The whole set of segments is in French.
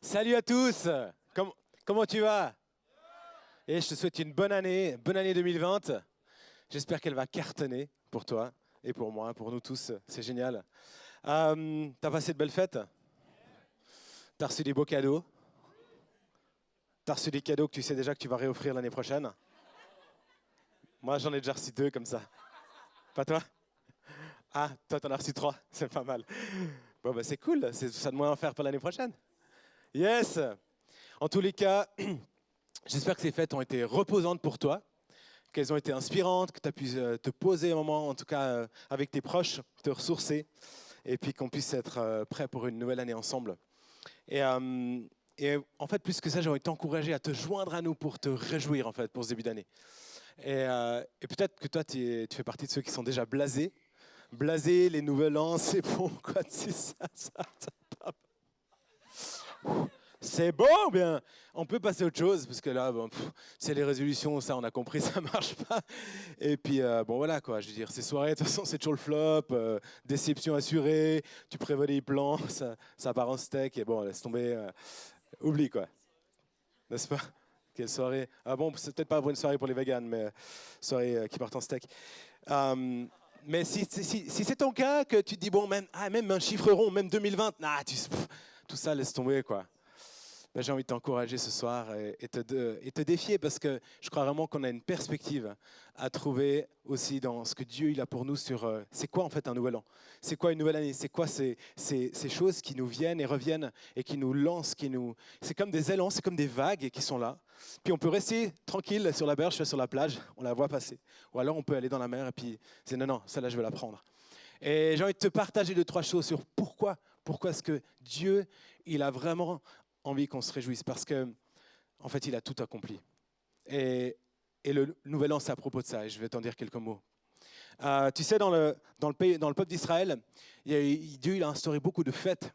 Salut à tous. Comment tu vas? Et je te souhaite une bonne année 2020. J'espère qu'elle va cartonner pour toi et pour moi, pour nous tous. C'est génial. T'as passé de belles fêtes? T'as reçu des beaux cadeaux? T'as reçu des cadeaux que tu sais déjà que tu vas réoffrir l'année prochaine? Moi, j'en ai déjà reçu 2 comme ça. Pas toi? Ah, toi, t'en as reçu 3. C'est pas mal. Bon, bah, c'est cool. C'est ça de moins à faire pour l'année prochaine. Yes! En tous les cas, j'espère que ces fêtes ont été reposantes pour toi, qu'elles ont été inspirantes, que tu as pu te poser un moment, en tout cas avec tes proches, te ressourcer, et puis qu'on puisse être prêt pour une nouvelle année ensemble. Et, euh, et en fait, plus que ça, j'ai envie de t'encourager à te joindre à nous pour te réjouir en fait pour ce début d'année. Et peut-être que toi, tu fais partie de ceux qui sont déjà blasés. Blasés, les nouvel an, c'est bon, quoi, c'est ça. C'est bon ou bien? On peut passer à autre chose, parce que là, bon, c'est les résolutions, ça on a compris, ça marche pas. Et puis, bon voilà quoi, je veux dire, ces soirées, de toute façon, c'est toujours le flop, déception assurée, tu prévois des plans, ça part en steak, et bon, laisse tomber, oublie quoi, n'est-ce pas? Quelle soirée. Ah bon, c'est peut-être pas une soirée pour les véganes, mais soirée qui part en steak. Euh, mais si c'est ton cas, que tu te dis, bon, même un chiffre rond, même 2020, tout ça, laisse tomber quoi. Ben, j'ai envie de t'encourager ce soir et te défier parce que je crois vraiment qu'on a une perspective à trouver aussi dans ce que Dieu il a pour nous sur c'est quoi en fait un nouvel an, c'est quoi une nouvelle année, c'est quoi ces choses qui nous viennent et reviennent et qui nous lancent, c'est comme des élans, c'est comme des vagues qui sont là. Puis on peut rester tranquille sur la berge, sur la plage, on la voit passer. Ou alors on peut aller dans la mer et puis c'est non, celle-là je veux la prendre. Et j'ai envie de te partager 2, 3 choses sur pourquoi est-ce que Dieu il a vraiment envie qu'on se réjouisse parce que en fait, il a tout accompli. Et le nouvel an, c'est à propos de ça. Et je vais t'en dire quelques mots. Tu sais, dans le peuple d'Israël, Dieu il a instauré beaucoup de fêtes,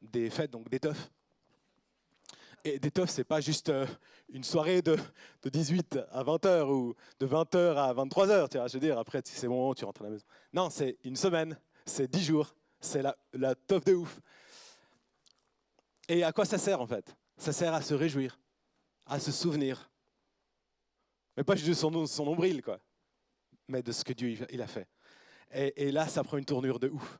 des fêtes donc des teufs. Et des teufs, c'est pas juste une soirée de 18 à 20 heures ou de 20 heures à 23 heures. Tu vois, je veux dire, après, c'est bon, tu rentres à la maison. Non, c'est une semaine, c'est 10 jours, c'est la teuf de ouf. Et à quoi ça sert en fait? Ça sert à se réjouir, à se souvenir. Mais pas juste de son nombril, quoi, mais de ce que Dieu il a fait. Et là, ça prend une tournure de ouf.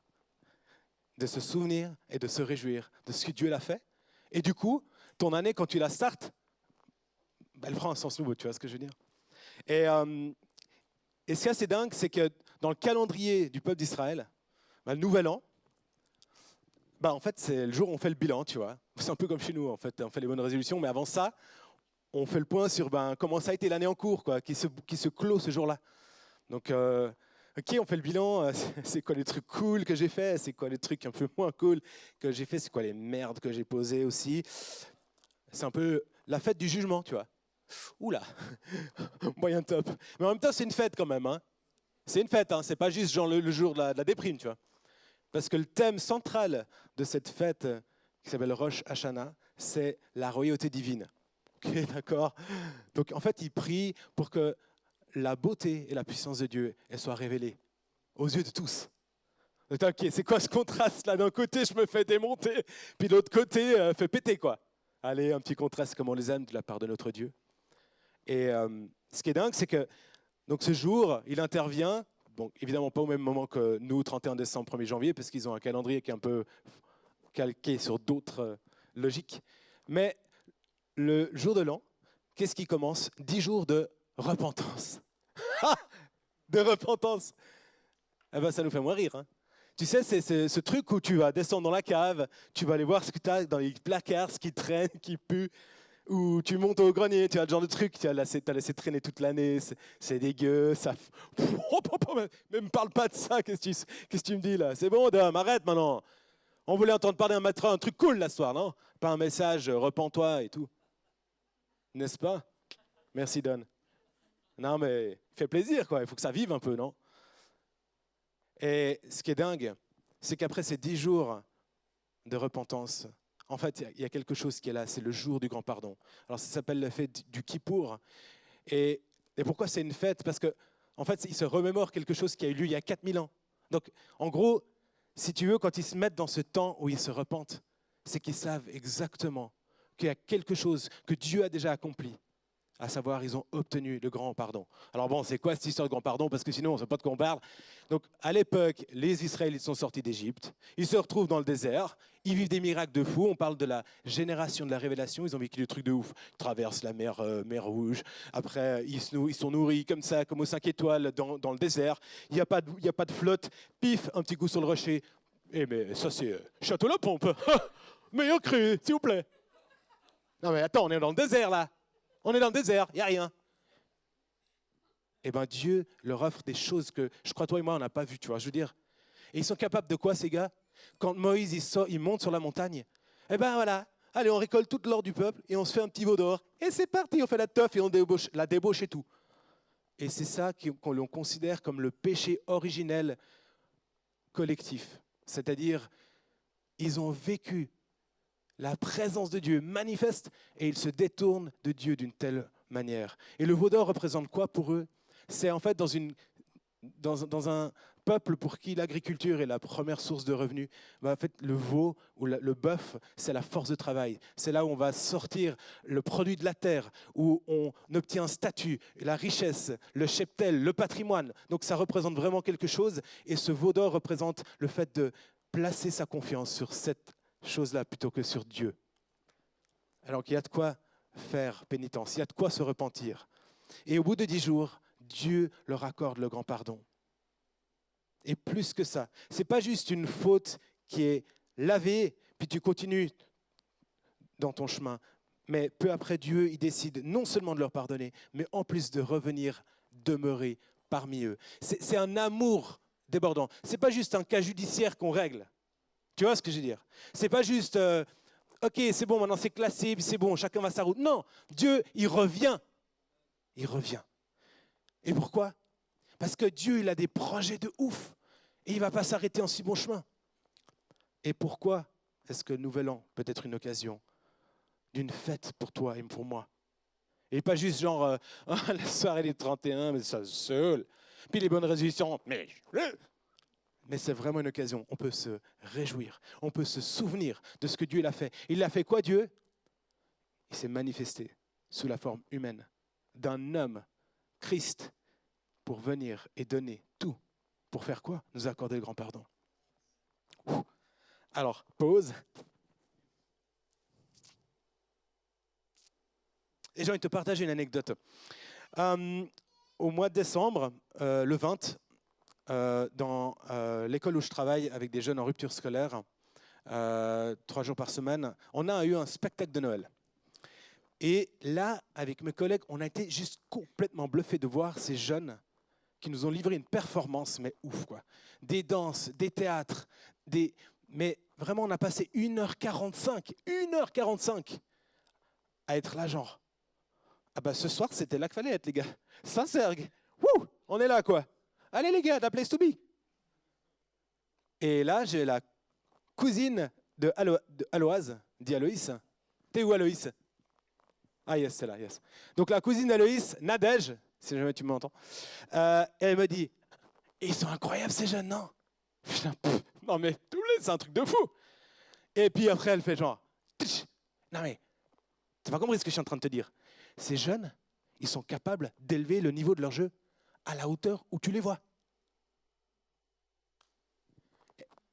De se souvenir et de se réjouir de ce que Dieu l'a fait. Et du coup, ton année, quand tu la startes, elle prend un sens nouveau, tu vois ce que je veux dire? Et ce qui est assez dingue, c'est que dans le calendrier du peuple d'Israël, le nouvel an, en fait, c'est le jour où on fait le bilan, tu vois. C'est un peu comme chez nous, en fait. On fait les bonnes résolutions, mais avant ça, on fait le point sur comment ça a été l'année en cours, quoi, qui se clôt ce jour-là. Donc, ok, on fait le bilan. C'est quoi les trucs cool que j'ai fait? C'est quoi les trucs un peu moins cool que j'ai fait? C'est quoi les merdes que j'ai posées aussi? C'est un peu la fête du jugement, tu vois. Oula, moyen top. Mais en même temps, c'est une fête quand même. Hein. C'est une fête, hein. C'est pas juste genre le jour de la déprime, tu vois. Parce que le thème central de cette fête qui s'appelle Rosh Hashanah, c'est la royauté divine. Ok, d'accord. Donc en fait, il prie pour que la beauté et la puissance de Dieu elles soient révélées aux yeux de tous. Donc, ok, c'est quoi ce contraste là? D'un côté, je me fais démonter, puis de l'autre côté, fait péter quoi. Allez, un petit contraste comme on les aime de la part de notre Dieu. Et ce qui est dingue, c'est que donc ce jour, il intervient. Bon, évidemment pas au même moment que nous, 31 décembre, 1er janvier, parce qu'ils ont un calendrier qui est un peu calqué sur d'autres logiques. Mais le jour de l'an, qu'est-ce qui commence? 10 jours de repentance. De repentance. Eh ben, ça nous fait moins rire. Hein. Tu sais, c'est ce truc où tu vas descendre dans la cave, tu vas aller voir ce que tu as dans les placards, ce qui traîne, qui pue, ou tu montes au grenier, tu as le genre de truc, tu as laissé traîner toute l'année, c'est dégueu, ça... Mais me parle pas de ça, qu'est-ce que tu me dis là? C'est bon, Dom, arrête maintenant. On voulait entendre parler un truc cool la soir, non? Pas un message, repens-toi et tout. N'est-ce pas? Merci, Don. Non, mais fait plaisir, quoi. Il faut que ça vive un peu, non? Et ce qui est dingue, c'est qu'après ces 10 jours de repentance, en fait, il y a quelque chose qui est là, c'est le jour du grand pardon. Alors ça s'appelle la fête du Kippour. Et pourquoi c'est une fête? Parce que, en fait, il se remémore quelque chose qui a eu lieu il y a 4000 ans. Donc, en gros, si tu veux, quand ils se mettent dans ce temps où ils se repentent, c'est qu'ils savent exactement qu'il y a quelque chose que Dieu a déjà accompli. À savoir, ils ont obtenu le grand pardon. Alors bon, c'est quoi cette histoire de grand pardon? Parce que sinon, on ne sait pas de quoi on parle. Donc, à l'époque, les Israélites sont sortis d'Égypte. Ils se retrouvent dans le désert. Ils vivent des miracles de fou. On parle de la génération de la révélation. Ils ont vécu des trucs de ouf. Ils traversent la mer Rouge. Après, ils sont nourris comme ça, comme aux 5 étoiles dans le désert. Il n'y a pas de flotte. Pif, un petit coup sur le rocher. Eh mais ça, c'est Château La Pompe. Meilleur cru, s'il vous plaît. Non mais attends, on est dans le désert là. On est dans le désert, il n'y a rien. Eh bien, Dieu leur offre des choses que, je crois, toi et moi, on n'a pas vues, tu vois, je veux dire. Et ils sont capables de quoi, ces gars? Quand Moïse, il monte sur la montagne, eh bien, voilà, allez, on récolte toute l'or du peuple et on se fait un petit veau d'or. Et c'est parti, on fait la teuf et on la débauche et tout. Et c'est ça qu'on considère comme le péché originel collectif. C'est-à-dire, ils ont vécu la présence de Dieu manifeste et ils se détournent de Dieu d'une telle manière. Et le veau d'or représente quoi pour eux? C'est en fait dans un peuple pour qui l'agriculture est la première source de revenus. En fait, le veau ou le bœuf, c'est la force de travail. C'est là où on va sortir le produit de la terre, où on obtient un statut, la richesse, le cheptel, le patrimoine. Donc ça représente vraiment quelque chose. Et ce veau d'or représente le fait de placer sa confiance sur cette chose-là plutôt que sur Dieu. Alors qu'il y a de quoi faire pénitence, il y a de quoi se repentir. Et au bout de 10 jours, Dieu leur accorde le grand pardon. Et plus que ça, ce n'est pas juste une faute qui est lavée, puis tu continues dans ton chemin. Mais peu après, Dieu, il décide non seulement de leur pardonner, mais en plus de revenir demeurer parmi eux. C'est un amour débordant. Ce n'est pas juste un cas judiciaire qu'on règle. Tu vois ce que je veux dire? C'est pas juste, ok, c'est bon, maintenant c'est classé, c'est bon, chacun va sa route. Non, Dieu, il revient. Il revient. Et pourquoi? Parce que Dieu, il a des projets de ouf. Et il ne va pas s'arrêter en si bon chemin. Et pourquoi est-ce que le Nouvel An peut être une occasion d'une fête pour toi et pour moi? Et pas juste genre, la soirée des 31, mais ça seul. Puis les bonnes résolutions, mais c'est vraiment une occasion. On peut se réjouir. On peut se souvenir de ce que Dieu a fait. Il a fait quoi, Dieu? Il s'est manifesté sous la forme humaine d'un homme, Christ, pour venir et donner tout. Pour faire quoi? Nous accorder le grand pardon. Alors, pause. Et j'ai envie de te partager une anecdote. Au mois de décembre, le 20, dans l'école où je travaille avec des jeunes en rupture scolaire, 3 jours par semaine, on a eu un spectacle de Noël. Et là, avec mes collègues, on a été juste complètement bluffés de voir ces jeunes qui nous ont livré une performance, mais ouf quoi. Des danses, des théâtres, mais vraiment on a passé 1h45 à être là genre. Ah bah ce soir c'était là qu'il fallait être les gars. Saint-Sergue, on est là quoi. Allez les gars, la place to be. Et là j'ai la cousine de Aloïse, dit Aloïs. T'es où Aloïs? Ah yes, c'est là, yes. Donc la cousine d'Aloïs, Nadège, si jamais tu m'entends, elle me dit, ils sont incroyables ces jeunes, non? Non mais c'est un truc de fou. Et puis après elle fait genre, non mais, tu vas compris ce que je suis en train de te dire. Ces jeunes, ils sont capables d'élever le niveau de leur jeu à la hauteur où tu les vois.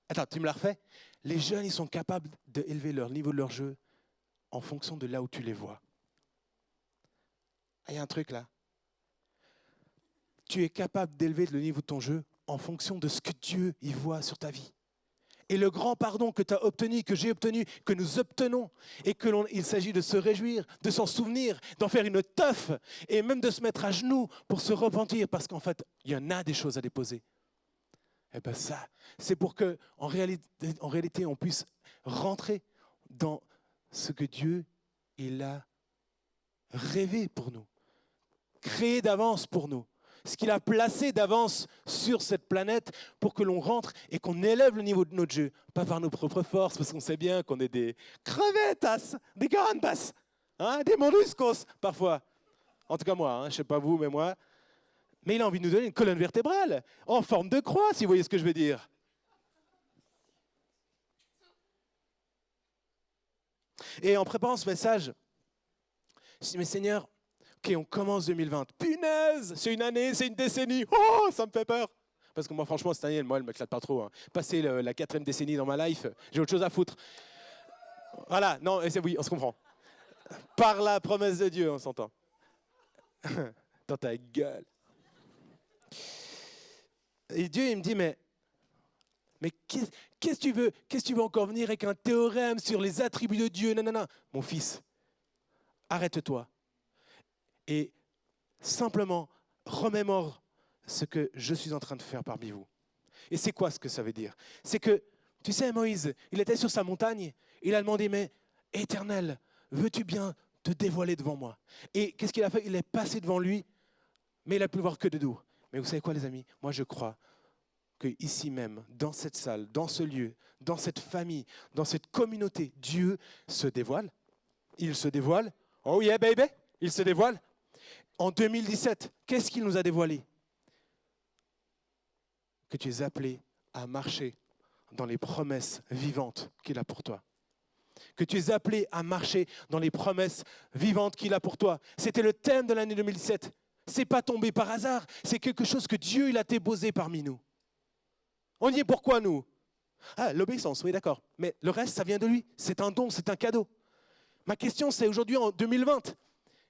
Attends, tu me la refais? Les jeunes, ils sont capables d'élever leur niveau de leur jeu en fonction de là où tu les vois. Ah, il y a un truc là. Tu es capable d'élever le niveau de ton jeu en fonction de ce que Dieu y voit sur ta vie. Et le grand pardon que tu as obtenu, que j'ai obtenu, que nous obtenons, et il s'agit de se réjouir, de s'en souvenir, d'en faire une teuf, et même de se mettre à genoux pour se repentir, parce qu'en fait, il y en a des choses à déposer. Et bien ça, c'est pour qu'en réalité, on puisse rentrer dans ce que Dieu, il a rêvé pour nous, créé d'avance pour nous. Ce qu'il a placé d'avance sur cette planète pour que l'on rentre et qu'on élève le niveau de notre jeu. Pas par nos propres forces, parce qu'on sait bien qu'on est des crevettas, des gambas, des molluscos parfois. En tout cas moi, je ne sais pas vous, mais moi. Mais il a envie de nous donner une colonne vertébrale en forme de croix, si vous voyez ce que je veux dire. Et en préparant ce message, je me dis, mais Seigneur, ok, on commence 2020. Punaise, c'est une année, c'est une décennie. Oh, ça me fait peur. Parce que moi, franchement, cette année, moi, elle ne m'éclate pas trop. Hein. Passer la 4e décennie dans ma life, j'ai autre chose à foutre. Voilà, non, oui, on se comprend. Par la promesse de Dieu, on s'entend. Dans ta gueule. Et Dieu, il me dit, mais qu'est-ce que tu veux? Qu'est-ce que tu veux encore venir avec un théorème sur les attributs de Dieu? Non, non, non. Mon fils, arrête-toi. Et simplement, remémore ce que je suis en train de faire parmi vous. Et c'est quoi ce que ça veut dire? C'est que, tu sais, Moïse, il était sur sa montagne, il a demandé, mais Éternel, veux-tu bien te dévoiler devant moi? Et qu'est-ce qu'il a fait? Il est passé devant lui, mais il a pu le voir que de dos. Mais vous savez quoi, les amis? Moi, je crois que ici même, dans cette salle, dans ce lieu, dans cette famille, dans cette communauté, Dieu se dévoile. Il se dévoile. Oh yeah, baby! Il se dévoile. En 2017, qu'est-ce qu'il nous a dévoilé? Que tu es appelé à marcher dans les promesses vivantes qu'il a pour toi. Que tu es appelé à marcher dans les promesses vivantes qu'il a pour toi. C'était le thème de l'année 2017. Ce n'est pas tombé par hasard, c'est quelque chose que Dieu il a déposé parmi nous. On y est pourquoi nous? Ah, l'obéissance, oui d'accord. Mais le reste, ça vient de lui. C'est un don, c'est un cadeau. Ma question, c'est aujourd'hui en 2020,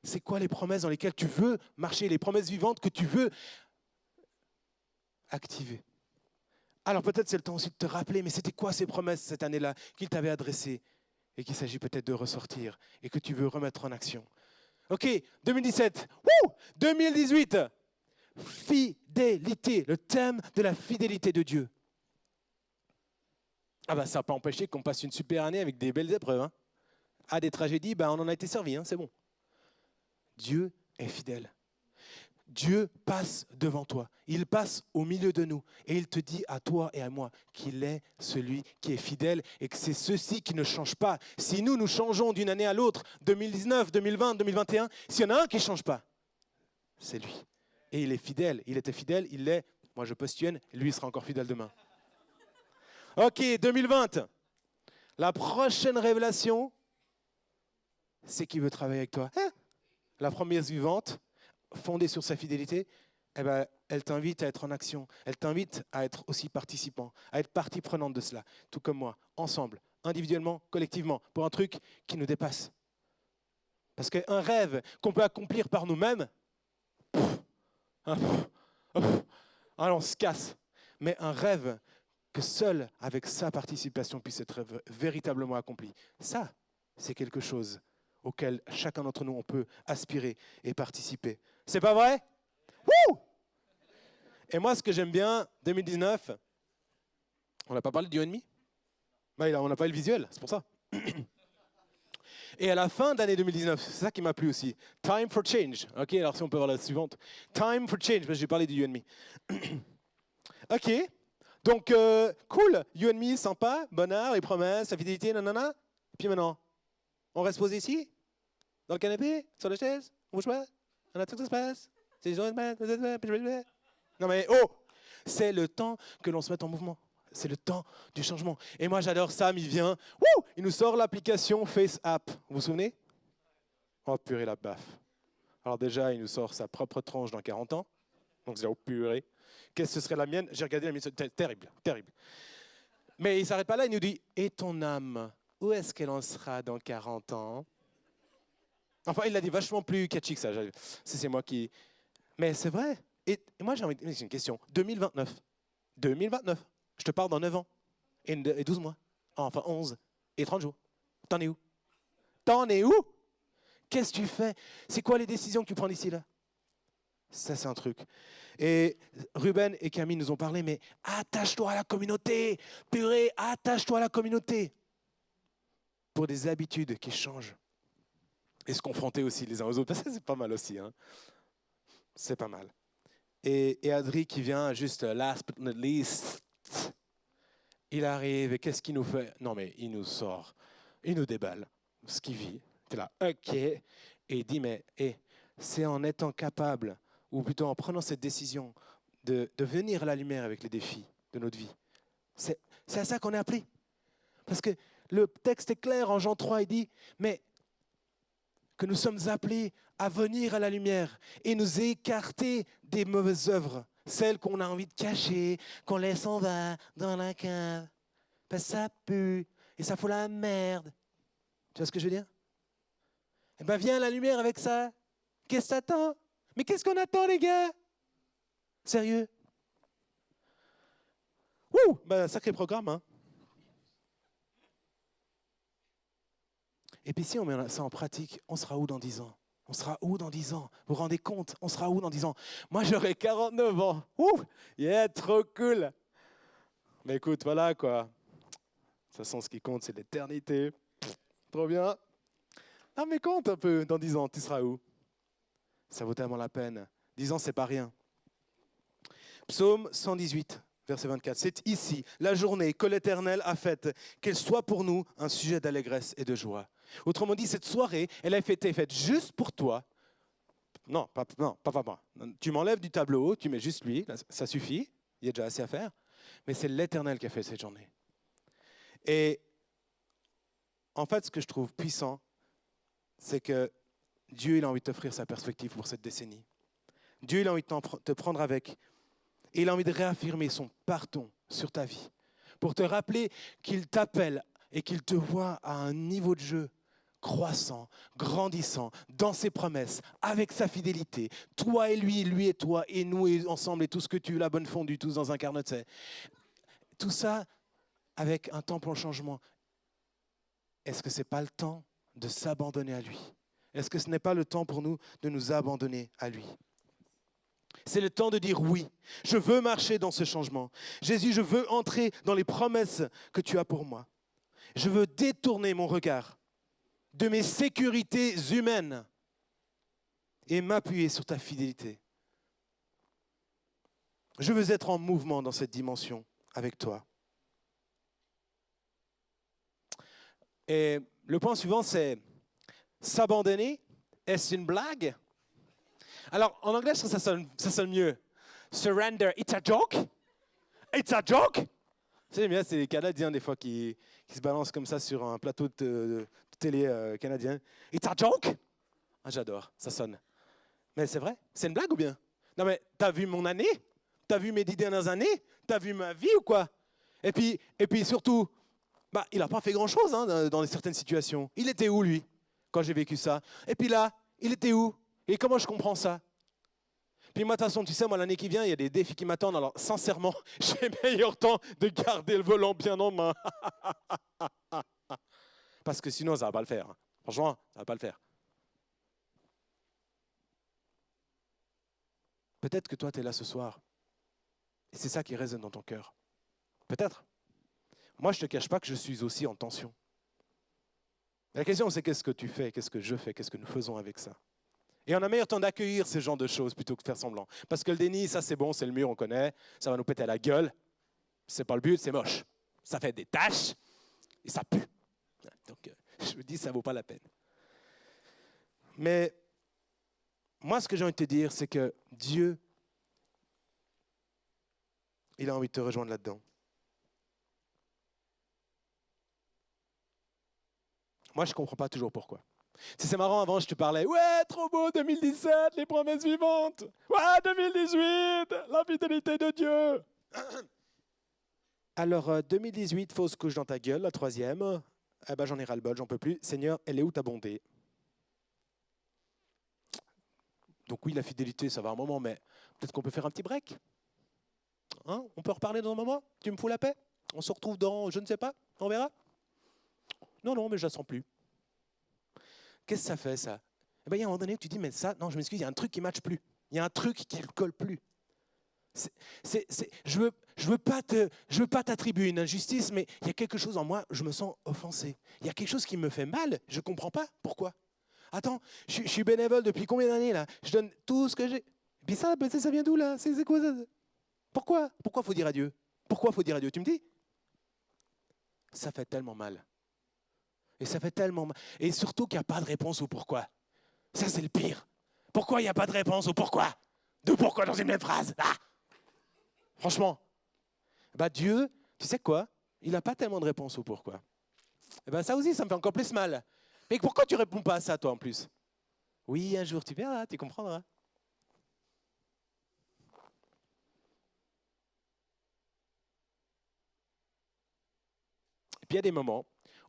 c'est quoi les promesses dans lesquelles tu veux marcher, les promesses vivantes que tu veux activer? Alors peut-être c'est le temps aussi de te rappeler, mais c'était quoi ces promesses cette année-là qu'il t'avait adressées et qu'il s'agit peut-être de ressortir et que tu veux remettre en action. Ok, 2017, 2018, fidélité, le thème de la fidélité de Dieu. Ah bah ça n'a pas empêché qu'on passe une super année avec des belles épreuves. Hein. Ah, des tragédies, bah on en a été servi, hein, c'est bon. Dieu est fidèle. Dieu passe devant toi, il passe au milieu de nous et il te dit à toi et à moi qu'il est celui qui est fidèle et que c'est ceci qui ne change pas. Si nous changeons d'une année à l'autre, 2019, 2020, 2021, s'il y en a un qui ne change pas, c'est lui. Et il est fidèle, il était fidèle, il l'est, moi je postule, lui il sera encore fidèle demain. Ok, 2020, la prochaine révélation, c'est qu'il veut travailler avec toi. La promesse vivante, fondée sur sa fidélité, eh ben, elle t'invite à être en action. Elle t'invite à être aussi participant, à être partie prenante de cela, tout comme moi, ensemble, individuellement, collectivement, pour un truc qui nous dépasse. Parce qu'un rêve qu'on peut accomplir par nous-mêmes, on se casse. Mais un rêve que seul, avec sa participation, puisse être véritablement accompli, ça, c'est quelque chose auquel chacun d'entre nous, on peut aspirer et participer. C'est pas vrai? Wouh! Et moi, ce que j'aime bien, 2019, on n'a pas parlé du ennemi. On n'a pas eu le visuel, c'est pour ça. Et à la fin d'année 2019, c'est ça qui m'a plu aussi. Time for change. Ok, alors si on peut voir la suivante. Time for change, parce que j'ai parlé du ennemi. Ok, donc cool, you and me, sympa, bonheur, les promesses, la fidélité, nanana. Et puis maintenant, on reste posé ici, dans le canapé, sur la chaise, on bouge pas, on attend que ça se passe. Non mais oh, c'est le temps que l'on se mette en mouvement. C'est le temps du changement. Et moi j'adore Sam, il vient, il nous sort l'application Face App. Vous vous souvenez? Oh purée la baffe. Alors déjà, il nous sort sa propre tranche dans 40 ans. Donc c'est oh purée. Qu'est-ce que ce serait la mienne? J'ai regardé la mienne, c'est terrible, terrible. Mais il ne s'arrête pas là, il nous dit, et ton âme, où est-ce qu'elle en sera dans 40 ans? Enfin, il l'a dit vachement plus catchy que ça. C'est moi qui... Mais c'est vrai. Et moi, j'ai envie de... C'est une question. 2029. 2029. Je te parle dans 9 ans. Et 12 mois. Enfin, 11. Et 30 jours. T'en es où? T'en es où? Qu'est-ce que tu fais? C'est quoi les décisions que tu prends d'ici là? Ça, c'est un truc. Et Ruben et Camille nous ont parlé, mais attache-toi à la communauté. Purée, attache-toi à la communauté. Pour des habitudes qui changent. Et se confronter aussi les uns aux autres. Parce que c'est pas mal aussi. Hein. C'est pas mal. Et Adri qui vient juste last but not least. Il arrive et qu'est-ce qu'il nous fait? Non mais il nous sort. Il nous déballe. Ce qu'il vit. Tu es là, ok. Et il dit, mais c'est en étant capable, ou plutôt en prenant cette décision de venir à la lumière avec les défis de notre vie. C'est à ça qu'on est appelé. Parce que Le texte est clair en Jean 3, il dit, mais que nous sommes appelés à venir à la lumière et nous écarter des mauvaises œuvres, celles qu'on a envie de cacher, qu'on laisse en bas dans la cave, parce que ça pue et ça fout la merde. Tu vois ce que je veux dire? Eh bien, viens à la lumière avec ça. Qu'est-ce que t'attends? Mais qu'est-ce qu'on attend, les gars? Sérieux? Ouh, ben, sacré programme, hein? Et puis si on met ça en pratique, on sera où dans 10 ans? On sera où dans 10 ans? Vous vous rendez compte? On sera où dans 10 ans? Moi, j'aurai 49 ans. Ouh, yeah, trop cool. Mais écoute, voilà quoi. De toute façon, ce qui compte, c'est l'éternité. Trop bien. Non, mais compte un peu. Dans 10 ans, tu seras où? Ça vaut tellement la peine. 10 ans, c'est pas rien. Psaume 118. Verset 24, c'est ici la journée que l'Éternel a faite, qu'elle soit pour nous un sujet d'allégresse et de joie. Autrement dit, cette soirée, elle a été faite juste pour toi. Non, pas moi. Tu m'enlèves du tableau, tu mets juste lui, ça suffit, il y a déjà assez à faire. Mais c'est l'Éternel qui a fait cette journée. Et en fait, ce que je trouve puissant, c'est que Dieu, il a envie de t'offrir sa perspective pour cette décennie. Dieu, il a envie de te prendre avec. Et il a envie de réaffirmer son pardon sur ta vie, pour te rappeler qu'il t'appelle et qu'il te voit à un niveau de jeu croissant, grandissant, dans ses promesses, avec sa fidélité. Toi et lui et toi, et nous et ensemble, et tout ce que tu veux, la bonne fondue, tous dans un carnet. Tout ça avec un temps pour le changement. Est-ce que ce n'est pas le temps de s'abandonner à lui? Est-ce que ce n'est pas le temps pour nous de nous abandonner à lui? C'est le temps de dire oui, je veux marcher dans ce changement. Jésus, je veux entrer dans les promesses que tu as pour moi. Je veux détourner mon regard de mes sécurités humaines et m'appuyer sur ta fidélité. Je veux être en mouvement dans cette dimension avec toi. Et le point suivant, c'est s'abandonner. Est-ce une blague? Alors, en anglais, je trouve que ça sonne mieux. Surrender, it's a joke? It's a joke? C'est bien, c'est les Canadiens des fois qui se balancent comme ça sur un plateau de télé canadien. It's a joke? Ah, j'adore, ça sonne. Mais c'est vrai? C'est une blague ou bien? Non mais, t'as vu mon année? T'as vu mes 10 dernières années? T'as vu ma vie ou quoi? Et puis surtout, bah, il n'a pas fait grand-chose hein, dans certaines situations. Il était où, lui, quand j'ai vécu ça? Et puis là, il était où? Et comment je comprends ça? Puis moi, de toute façon, tu sais, moi, l'année qui vient, il y a des défis qui m'attendent. Alors, sincèrement, j'ai meilleur temps de garder le volant bien en main. Parce que sinon, ça ne va pas le faire. Franchement, ça ne va pas le faire. Peut-être que toi, tu es là ce soir. Et c'est ça qui résonne dans ton cœur. Peut-être. Moi, je ne te cache pas que je suis aussi en tension. La question, c'est qu'est-ce que tu fais? Qu'est-ce que je fais? Qu'est-ce que nous faisons avec ça? Et on a meilleur temps d'accueillir ce genre de choses plutôt que de faire semblant. Parce que le déni, ça c'est bon, c'est le mur, on connaît. Ça va nous péter à la gueule. C'est pas le but, c'est moche. Ça fait des taches et ça pue. Donc, je vous dis, ça vaut pas la peine. Mais moi, ce que j'ai envie de te dire, c'est que Dieu, il a envie de te rejoindre là-dedans. Moi, je ne comprends pas toujours pourquoi. C'est marrant, avant, je te parlais, ouais, trop beau, 2017, les promesses vivantes. Ouais, 2018, la fidélité de Dieu. Alors, 2018, fausse couche dans ta gueule, la troisième. Eh ben, j'en ai ras-le-bol, j'en peux plus. Seigneur, elle est où ta bonté? Donc oui, la fidélité, ça va un moment, mais peut-être qu'on peut faire un petit break. Hein? On peut reparler dans un moment? Tu me fous la paix? On se retrouve dans, je ne sais pas, on verra? Non, mais je la sens plus. Qu'est-ce que ça fait, ça? Eh bien, il y a un moment donné où tu dis, mais ça, non, je m'excuse, il y a un truc qui ne matche plus. Il y a un truc qui ne colle plus. Je veux pas t'attribuer une injustice, mais il y a quelque chose en moi, je me sens offensé. Il y a quelque chose qui me fait mal, je ne comprends pas pourquoi. Attends, je suis bénévole depuis combien d'années, là? Je donne tout ce que j'ai. Et puis ça vient d'où, là? C'est quoi ça? Pourquoi il faut dire adieu? Pourquoi il faut dire adieu? Tu me dis? Ça fait tellement mal. Et ça fait tellement mal. Et surtout qu'il n'y a pas de réponse au pourquoi. Ça, c'est le pire. Pourquoi il n'y a pas de réponse au pourquoi? Deux pourquoi dans une même phrase. Ah! Franchement. Bah Dieu, tu sais quoi? Il n'a pas tellement de réponse au pourquoi. Eh ben ça aussi, ça me fait encore plus mal. Mais pourquoi tu réponds pas à ça, toi, en plus? Oui, un jour, tu verras, tu comprendras. Et puis il y a des moments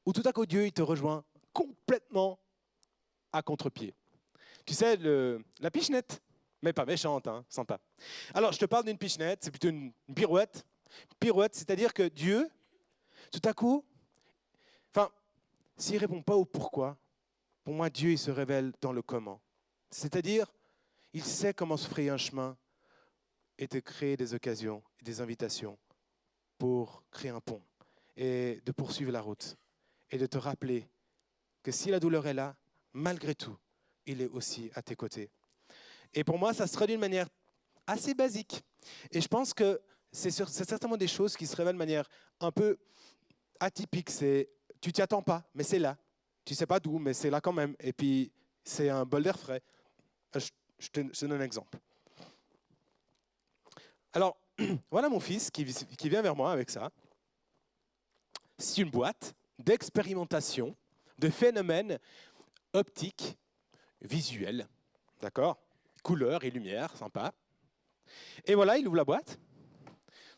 où tout à coup, Dieu, il te rejoint complètement à contre-pied. Tu sais, la pichenette, mais pas méchante, hein, sympa. Alors, je te parle d'une pichenette, c'est plutôt une pirouette. Pirouette, c'est-à-dire que Dieu, tout à coup, enfin, s'il ne répond pas au pourquoi, pour moi, Dieu, il se révèle dans le comment. C'est-à-dire, il sait comment se frayer un chemin et te créer des occasions, des invitations pour créer un pont et de poursuivre la route et de te rappeler que si la douleur est là, malgré tout, il est aussi à tes côtés. Et pour moi, ça se traduit d'une manière assez basique. Et je pense que c'est certainement des choses qui se révèlent de manière un peu atypique. Tu t'y attends pas, mais c'est là. Tu sais pas d'où, mais c'est là quand même. Et puis, c'est un bol d'air frais. Je te donne un exemple. Alors, voilà mon fils qui vient vers moi avec ça. C'est une boîte d'expérimentation de phénomènes optiques, visuels, d'accord? Couleurs et lumière, sympa. Et voilà, il ouvre la boîte.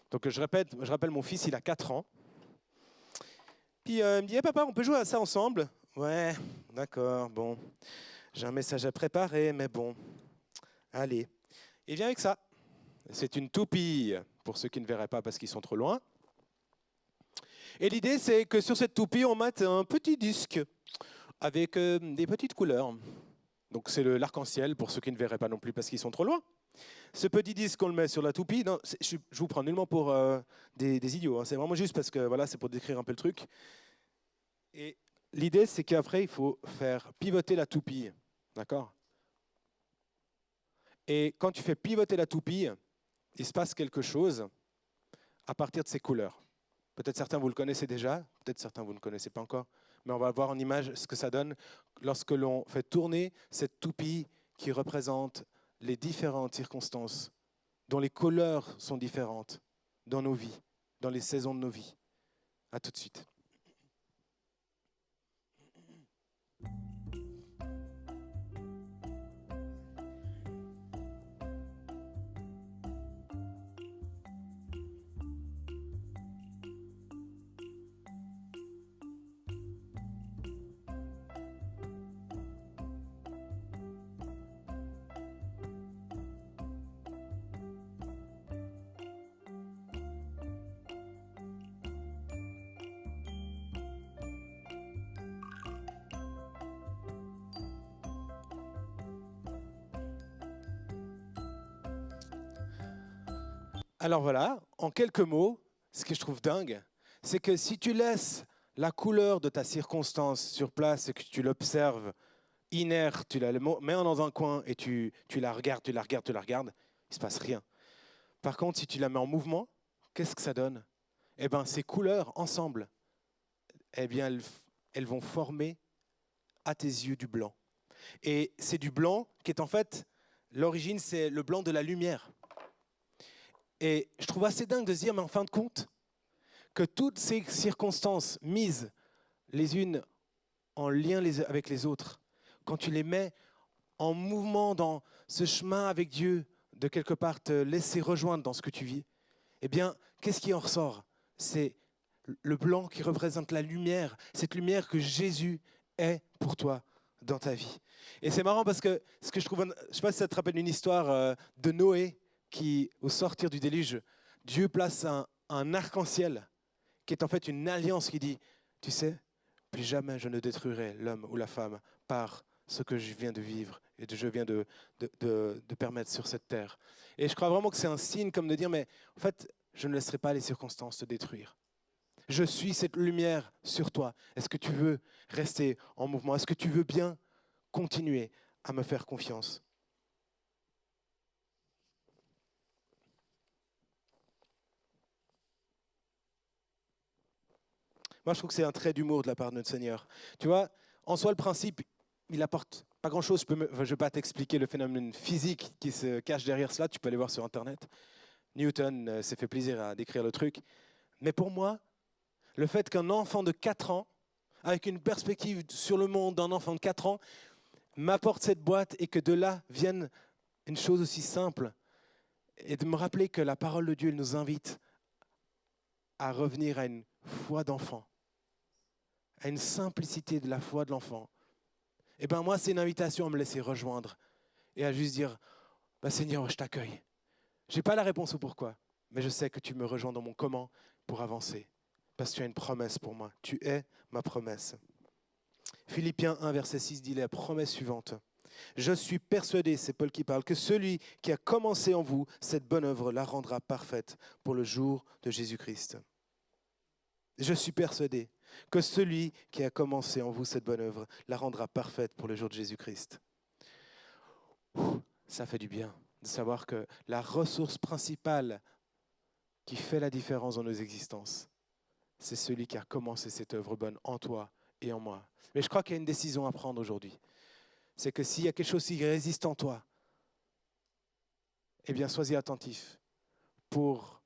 Donc je rappelle mon fils, il a 4 ans. Puis il me dit, hey, papa, on peut jouer à ça ensemble? Ouais, d'accord, bon. J'ai un message à préparer, mais bon. Allez. Il vient avec ça. C'est une toupie, pour ceux qui ne verraient pas parce qu'ils sont trop loin. Et l'idée, c'est que sur cette toupie, on mette un petit disque avec des petites couleurs. Donc c'est l'arc-en-ciel, pour ceux qui ne verraient pas non plus parce qu'ils sont trop loin. Ce petit disque, on le met sur la toupie. Non, je vous prends nullement pour des idiots. Hein. C'est vraiment juste parce que voilà, c'est pour décrire un peu le truc. Et l'idée, c'est qu'après, il faut faire pivoter la toupie. D'accord? Et quand tu fais pivoter la toupie, il se passe quelque chose à partir de ces couleurs. Peut-être certains, vous le connaissez déjà. Peut-être certains, vous ne connaissez pas encore. Mais on va voir en image ce que ça donne lorsque l'on fait tourner cette toupie qui représente les différentes circonstances dont les couleurs sont différentes dans nos vies, dans les saisons de nos vies. À tout de suite. Alors voilà, en quelques mots, ce que je trouve dingue, c'est que si tu laisses la couleur de ta circonstance sur place et que tu l'observes inerte, tu la mets dans un coin et tu la regardes, il ne se passe rien. Par contre, si tu la mets en mouvement, qu'est-ce que ça donne? Eh bien, ces couleurs ensemble, eh bien, elles vont former à tes yeux du blanc. Et c'est du blanc qui est en fait, l'origine, c'est le blanc de la lumière. Et je trouve assez dingue de se dire, mais en fin de compte, que toutes ces circonstances mises les unes en lien avec les autres, quand tu les mets en mouvement dans ce chemin avec Dieu, de quelque part te laisser rejoindre dans ce que tu vis, eh bien, qu'est-ce qui en ressort? C'est le blanc qui représente la lumière, cette lumière que Jésus est pour toi dans ta vie. Et c'est marrant parce que ce que je trouve, je ne sais pas si ça te rappelle une histoire de Noé qui, au sortir du déluge, Dieu place un arc-en-ciel qui est en fait une alliance qui dit, tu sais, plus jamais je ne détruirai l'homme ou la femme par ce que je viens de vivre et que je viens de permettre sur cette terre. Et je crois vraiment que c'est un signe comme de dire, mais en fait, je ne laisserai pas les circonstances te détruire. Je suis cette lumière sur toi. Est-ce que tu veux rester en mouvement? Est-ce que tu veux bien continuer à me faire confiance? Moi, je trouve que c'est un trait d'humour de la part de notre Seigneur. Tu vois, en soi, le principe, il apporte pas grand-chose. Je ne vais pas t'expliquer le phénomène physique qui se cache derrière cela. Tu peux aller voir sur Internet. Newton s'est fait plaisir à décrire le truc. Mais pour moi, le fait qu'un enfant de 4 ans avec une perspective sur le monde d'un enfant de 4 ans, m'apporte cette boîte et que de là vienne une chose aussi simple et de me rappeler que la parole de Dieu elle nous invite à revenir à une foi d'enfant, à une simplicité de la foi de l'enfant. Et bien moi, c'est une invitation à me laisser rejoindre et à juste dire, Seigneur, je t'accueille. Je n'ai pas la réponse au pourquoi, mais je sais que tu me rejoins dans mon comment pour avancer. Parce que tu as une promesse pour moi. Tu es ma promesse. Philippiens 1, verset 6 dit la promesse suivante. Je suis persuadé, c'est Paul qui parle, que celui qui a commencé en vous cette bonne œuvre la rendra parfaite pour le jour de Jésus-Christ. Je suis persuadé que celui qui a commencé en vous cette bonne œuvre la rendra parfaite pour le jour de Jésus-Christ. Ça fait du bien de savoir que la ressource principale qui fait la différence dans nos existences, c'est celui qui a commencé cette œuvre bonne en toi et en moi. Mais je crois qu'il y a une décision à prendre aujourd'hui. C'est que s'il y a quelque chose qui résiste en toi, eh bien, sois-y attentif pour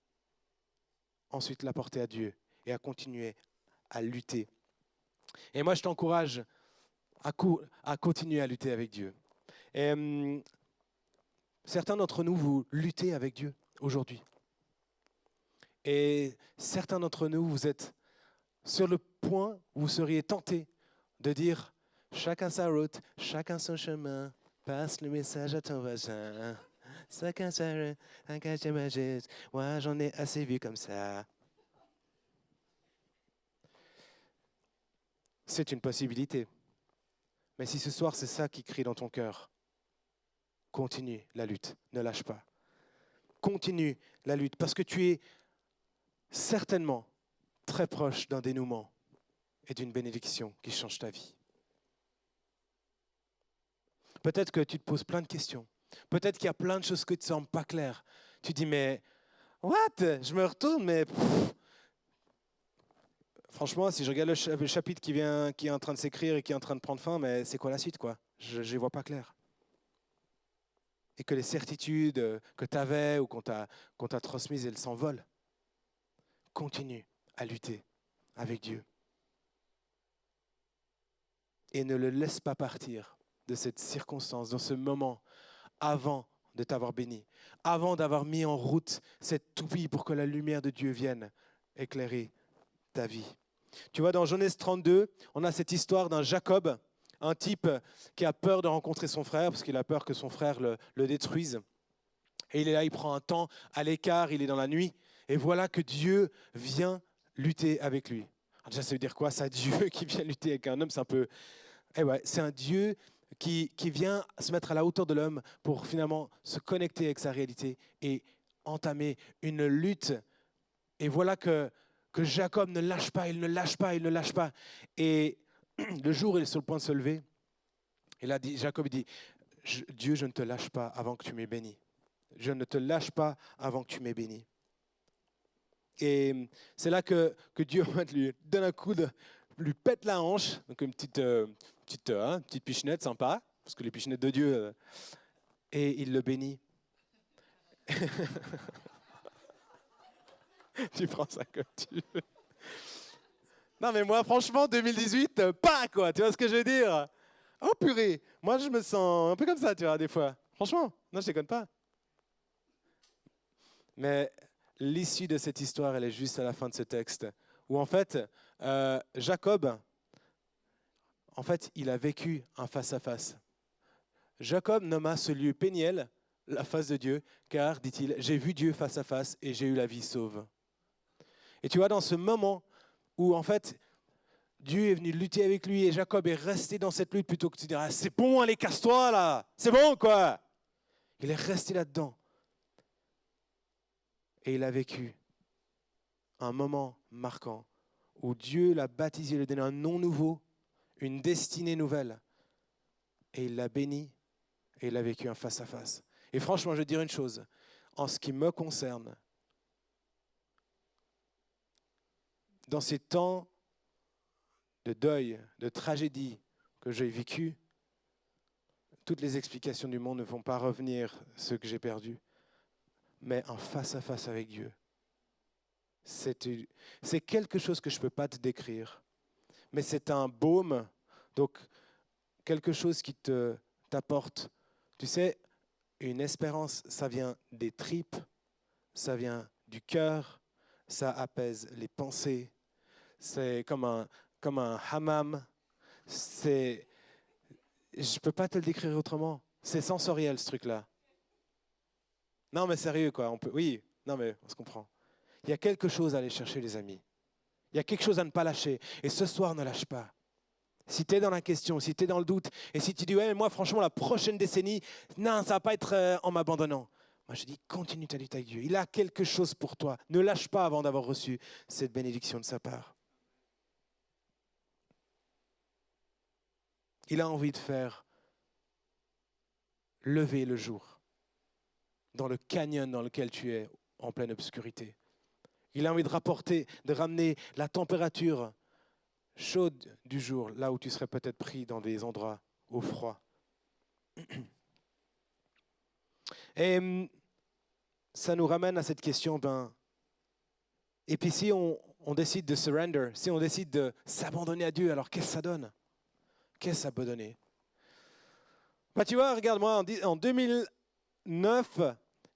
ensuite l'apporter à Dieu et à continuer à lutter. Et moi, je t'encourage à continuer à lutter avec Dieu. Et, certains d'entre nous, vous luttez avec Dieu aujourd'hui. Et certains d'entre nous, vous êtes sur le point où vous seriez tentés de dire « Chacun sa route, chacun son chemin, passe le message à ton voisin. Chacun sa route, chacun sa magie. Moi, j'en ai assez vu comme ça. » C'est une possibilité. Mais si ce soir, c'est ça qui crie dans ton cœur, continue la lutte, ne lâche pas. Continue la lutte, parce que tu es certainement très proche d'un dénouement et d'une bénédiction qui change ta vie. Peut-être que tu te poses plein de questions. Peut-être qu'il y a plein de choses qui ne te semblent pas claires. Tu dis, mais what? Je me retourne, mais franchement, si je regarde le chapitre qui est en train de s'écrire et qui est en train de prendre fin, mais c'est quoi la suite, quoi? Je ne les vois pas clair. Et que les certitudes que tu avais ou qu'on t'a transmises, elles s'envolent. Continue à lutter avec Dieu. Et ne le laisse pas partir de cette circonstance, dans ce moment, avant de t'avoir béni, avant d'avoir mis en route cette toupie pour que la lumière de Dieu vienne éclairer ta vie. Tu vois, dans Genèse 32, on a cette histoire d'un Jacob, un type qui a peur de rencontrer son frère, parce qu'il a peur que son frère le détruise. Et il est là, il prend un temps à l'écart, il est dans la nuit, et voilà que Dieu vient lutter avec lui. Alors déjà, ça veut dire quoi, ça, Dieu qui vient lutter avec un homme, c'est un peu... Eh ouais, c'est un Dieu qui vient se mettre à la hauteur de l'homme pour finalement se connecter avec sa réalité et entamer une lutte. Et voilà que Jacob ne lâche pas, il ne lâche pas, il ne lâche pas. Et le jour où il est sur le point de se lever, et là, Jacob dit, Dieu, je ne te lâche pas avant que tu m'aies béni. Je ne te lâche pas avant que tu m'aies béni. Et c'est là que Dieu lui donne un coup lui pète la hanche, donc une petite pichenette sympa, parce que les pichenettes de Dieu, et il le bénit. Tu prends ça comme tu veux. Non mais moi franchement 2018, pas quoi, tu vois ce que je veux dire? Oh purée, moi je me sens un peu comme ça, tu vois, des fois. Franchement, non je déconne pas. Mais l'issue de cette histoire, elle est juste à la fin de ce texte, où en fait, Jacob, en fait, il a vécu un face-à-face. Jacob nomma ce lieu Péniel, la face de Dieu, car, dit-il, j'ai vu Dieu face à face et j'ai eu la vie sauve. Et tu vois, dans ce moment où, en fait, Dieu est venu lutter avec lui et Jacob est resté dans cette lutte plutôt que de dire ah, « c'est bon, allez, casse-toi là, c'est bon quoi !» Il est resté là-dedans. Et il a vécu un moment marquant où Dieu l'a baptisé, lui a donné un nom nouveau, une destinée nouvelle. Et il l'a béni et il a vécu un face-à-face. Et franchement, je vais te dire une chose. En ce qui me concerne, dans ces temps de deuil, de tragédie que j'ai vécu, toutes les explications du monde ne vont pas revenir ce que j'ai perdu. Mais un face-à-face avec Dieu, c'est quelque chose que je ne peux pas te décrire. mais c'est un baume, donc quelque chose qui t'apporte. Tu sais, une espérance, ça vient des tripes, ça vient du cœur, ça apaise les pensées. C'est comme un hammam. Je ne peux pas te le décrire autrement. C'est sensoriel, ce truc-là. Non, mais sérieux, quoi. Oui, non, mais on se comprend. Il y a quelque chose à aller chercher, les amis. Il y a quelque chose à ne pas lâcher. Et ce soir, ne lâche pas. Si tu es dans la question, si tu es dans le doute, et si tu dis, ouais, mais moi, franchement, la prochaine décennie, non, ça ne va pas être en m'abandonnant. Moi, je dis, continue ta lutte avec Dieu. Il a quelque chose pour toi. Ne lâche pas avant d'avoir reçu cette bénédiction de sa part. Il a envie de faire lever le jour dans le canyon dans lequel tu es en pleine obscurité. Il a envie de ramener la température chaude du jour, là où tu serais peut-être pris dans des endroits au froid. Et ça nous ramène à cette question, et puis si on décide de surrender, si on décide de s'abandonner à Dieu, alors qu'est-ce que ça donne? Qu'est-ce que ça peut donner? Tu vois, regarde-moi, en 2009,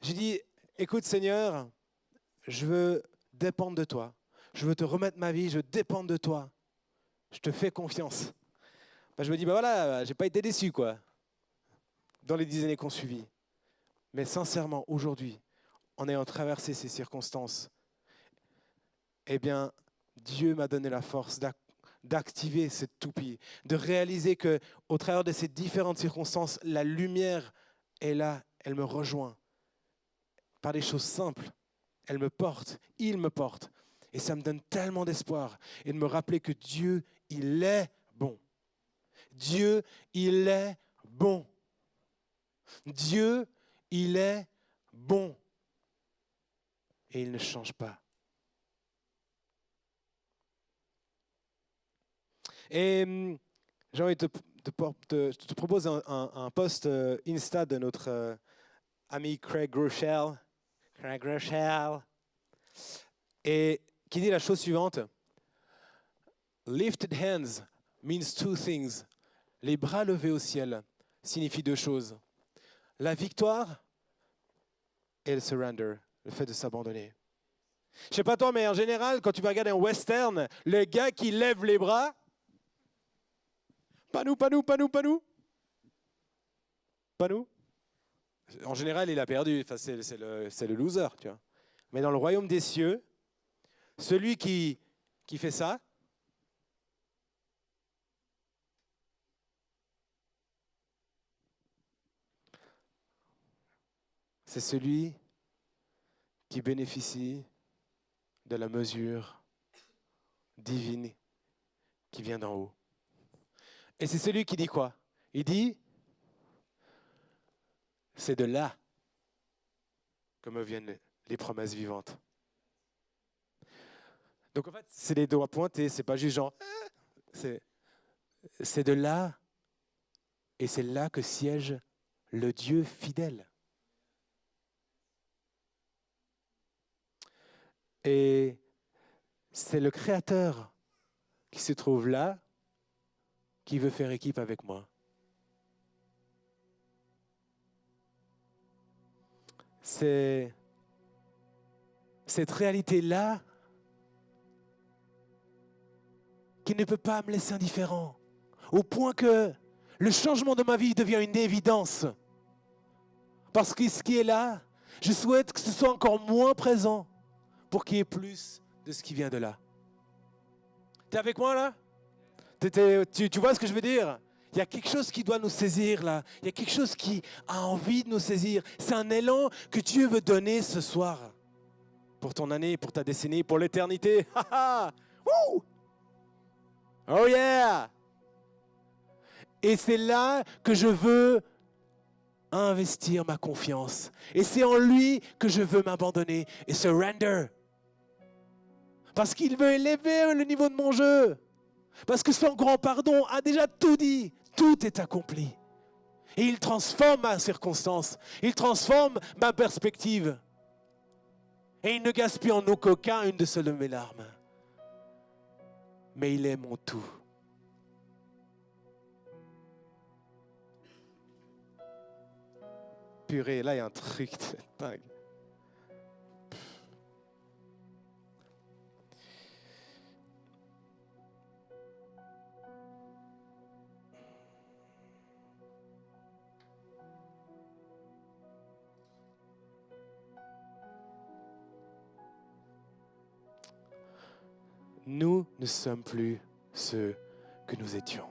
j'ai dit, écoute Seigneur, je veux dépendre de toi. Je veux te remettre ma vie, je veux dépendre de toi. Je te fais confiance. Je me dis, voilà, j'ai pas été déçu, quoi, dans les 10 années qu'on suivit. Mais sincèrement, aujourd'hui, en ayant traversé ces circonstances, eh bien, Dieu m'a donné la force d'activer cette toupie, de réaliser qu'au travers de ces différentes circonstances, la lumière est là, elle me rejoint. Par des choses simples, elle me porte, il me porte. Et ça me donne tellement d'espoir. Et de me rappeler que Dieu, il est bon. Dieu, il est bon. Dieu, il est bon. Et il ne change pas. Et j'ai envie de je te propose un post Insta de notre ami Craig Groeschel. Craig Groeschel. Et qui dit la chose suivante. Lifted hands means two things. Les bras levés au ciel signifient deux choses. La victoire et le surrender, le fait de s'abandonner. Je sais pas toi, mais en général, quand tu vas regarder un western, le gars qui lève les bras, pas nous, pas nous, pas nous, pas nous. Pas nous. En général, il a perdu. Enfin, c'est le loser, tu vois. Mais dans le royaume des cieux, celui qui fait ça, c'est celui qui bénéficie de la mesure divine qui vient d'en haut. Et c'est celui qui dit quoi? Il dit, c'est de là que me viennent les promesses vivantes. Donc en fait, c'est les doigts pointés, c'est pas juste genre, c'est de là, et c'est là que siège le Dieu fidèle. Et c'est le Créateur qui se trouve là, qui veut faire équipe avec moi. C'est cette réalité-là qui ne peut pas me laisser indifférent, au point que le changement de ma vie devient une évidence. Parce que ce qui est là, je souhaite que ce soit encore moins présent pour qu'il y ait plus de ce qui vient de là. Tu es avec moi là? Tu vois ce que je veux dire? Il y a quelque chose qui doit nous saisir là. Il y a quelque chose qui a envie de nous saisir. C'est un élan que Dieu veut donner ce soir. Pour ton année, pour ta décennie, pour l'éternité. Oh yeah! Et c'est là que je veux investir ma confiance. Et c'est en lui que je veux m'abandonner et surrender. Parce qu'il veut élever le niveau de mon jeu. Parce que son grand pardon a déjà tout dit. Tout est accompli. Et il transforme ma circonstance. Il transforme ma perspective. Et il ne gaspille en aucun cas une de ses de mes larmes. Mais il est mon tout. purée, là, il y a un truc de dingue. Nous ne sommes plus ceux que nous étions.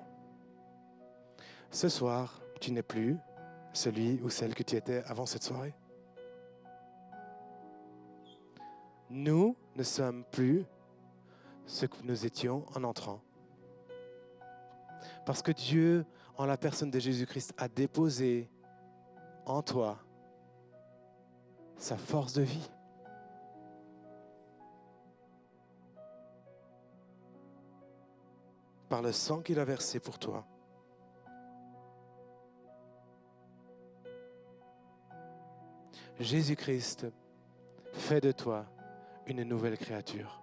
Ce soir, tu n'es plus celui ou celle que tu étais avant cette soirée. Nous ne sommes plus ce que nous étions en entrant. Parce que Dieu, en la personne de Jésus-Christ, a déposé en toi sa force de vie. Par le sang qu'il a versé pour toi. Jésus-Christ fait de toi une nouvelle créature.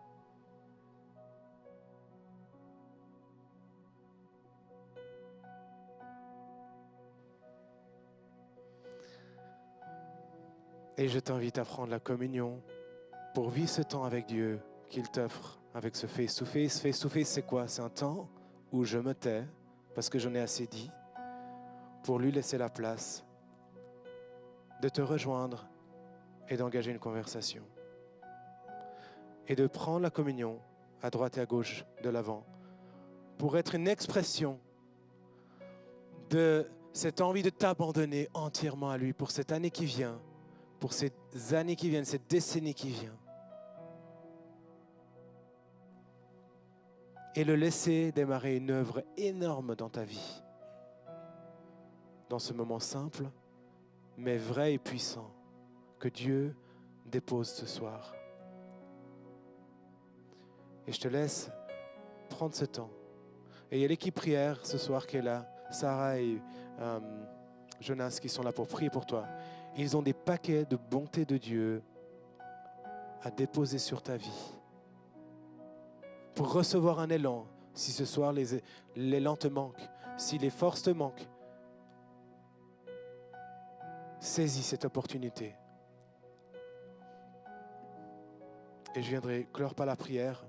Et je t'invite à prendre la communion pour vivre ce temps avec Dieu qu'il t'offre avec ce face-to-face. Face-to-face, c'est quoi? C'est un temps où je me tais parce que j'en ai assez dit pour lui laisser la place de te rejoindre et d'engager une conversation. Et de prendre la communion à droite et à gauche de l'avant pour être une expression de cette envie de t'abandonner entièrement à lui pour cette année qui vient, pour ces années qui viennent, cette décennie qui vient. Et le laisser démarrer une œuvre énorme dans ta vie. Dans ce moment simple, mais vrai et puissant, que Dieu dépose ce soir. Et je te laisse prendre ce temps. Et il y a l'équipe prière ce soir qui est là, Sarah et Jonas qui sont là pour prier pour toi. Ils ont des paquets de bonté de Dieu à déposer sur ta vie. Pour recevoir un élan, si ce soir l'élan te manque, si les forces te manquent, saisis cette opportunité. Et je viendrai clore par la prière.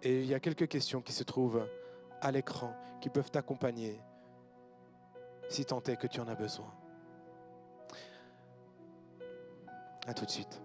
Et il y a quelques questions qui se trouvent à l'écran qui peuvent t'accompagner si tant est que tu en as besoin. À tout de suite.